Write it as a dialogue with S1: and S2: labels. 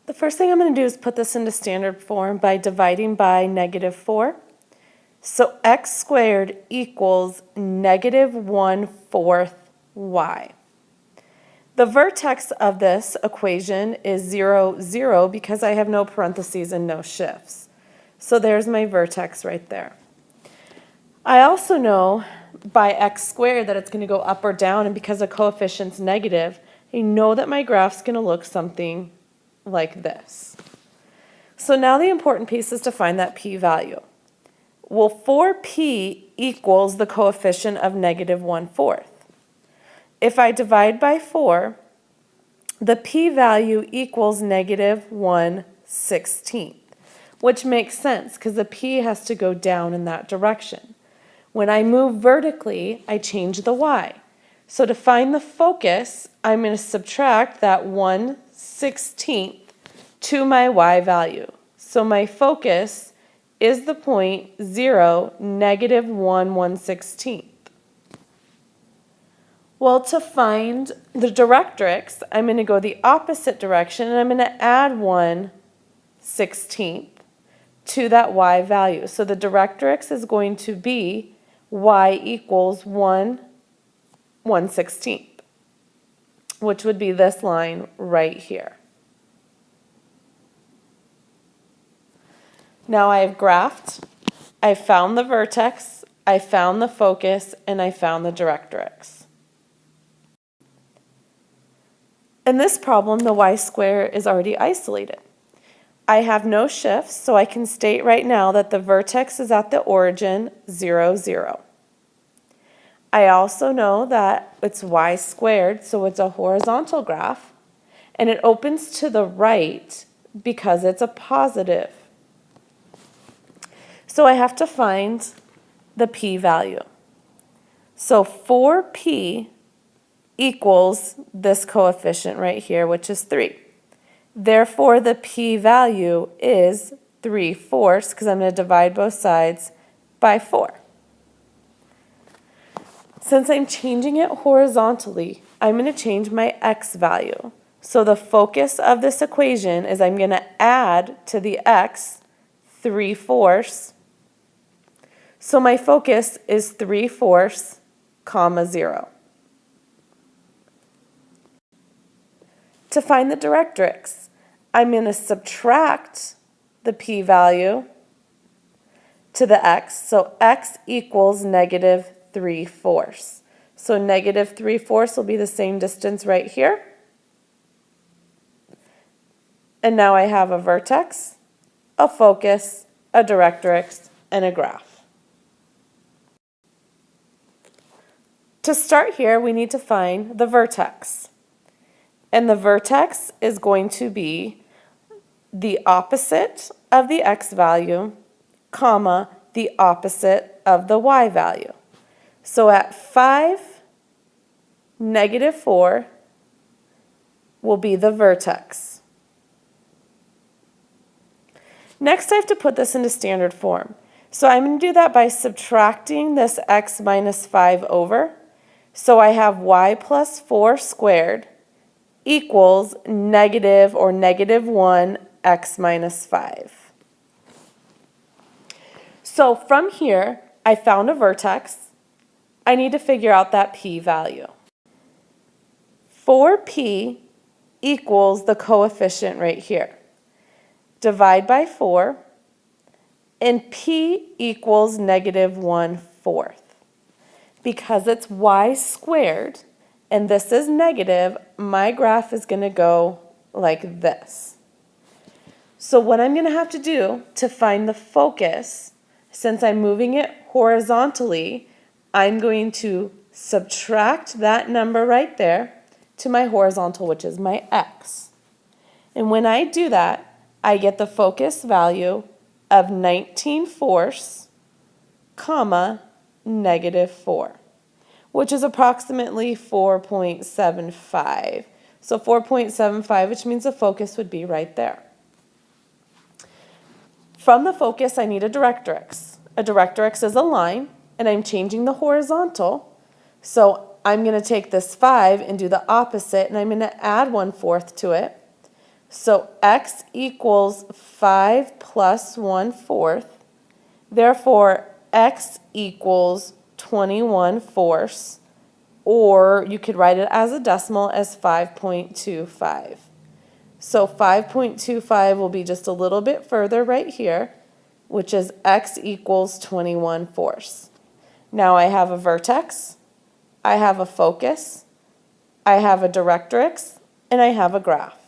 S1: The first thing I'm going to do is put this into standard form by dividing by -4. So x squared equals -1/4 y. The vertex of this equation is 0, 0 because I have no parentheses and no shifts. So there's my vertex right there. I also know by x squared that it's going to go up or down, and because the coefficient's negative, I know that my graph's going to look something like this. So now the important piece is to find that p-value. Well, 4p equals the coefficient of -1/4. If I divide by 4, the p-value equals -1/16, which makes sense because the p has to go down in that direction. When I move vertically, I change the y. So to find the focus, I'm going to subtract that 1/16 to my y value. So my focus is the point 0, -1/16. Well, to find the directrix, I'm going to go the opposite direction, and I'm going to add 1/16 to that y value. So the directrix is going to be y equals 1/16, which would be this line right here. Now I have graphed, I found the vertex, I found the focus, and I found the directrix. In this problem, the y-square is already isolated. I have no shifts, so I can state right now that the vertex is at the origin 0, 0. I also know that it's y-squared, so it's a horizontal graph, and it opens to the right because it's a positive. So I have to find the p-value. So 4p equals this coefficient right here, which is 3. Therefore, the p-value is 3/4, because I'm going to divide both sides by 4. Since I'm changing it horizontally, I'm going to change my x value. So the focus of this equation is I'm going to add to the x 3/4. So my focus is 3/4, 0. To find the directrix, I'm going to subtract the p-value to the x. So x equals -3/4. So -3/4 will be the same distance right here. And now I have a vertex, a focus, a directrix, and a graph. To start here, we need to find the vertex. And the vertex is going to be the opposite of the x value, comma, the opposite of the y value. So at 5, -4 will be the vertex. Next, I have to put this into standard form. So I'm going to do that by subtracting this x minus 5 over. So I have y plus 4 squared equals negative or -1 x minus 5. So from here, I found a vertex. I need to figure out that p-value. 4p equals the coefficient right here. Divide by 4, and p equals -1/4. Because it's y squared, and this is negative, my graph is going to go like this. So what I'm going to have to do to find the focus, since I'm moving it horizontally, I'm going to subtract that number right there to my horizontal, which is my x. And when I do that, I get the focus value of 19/4, comma, -4, which is approximately 4.75. So 4.75, which means the focus would be right there. From the focus, I need a directrix. A directrix is a line, and I'm changing the horizontal. So I'm going to take this 5 and do the opposite, and I'm going to add 1/4 to it. So x equals 5 plus 1/4. Therefore, x equals 21/4, or you could write it as a decimal as 5.25. So 5.25 will be just a little bit further right here, which is x equals 21/4. Now I have a vertex, I have a focus, I have a directrix, and I have a graph.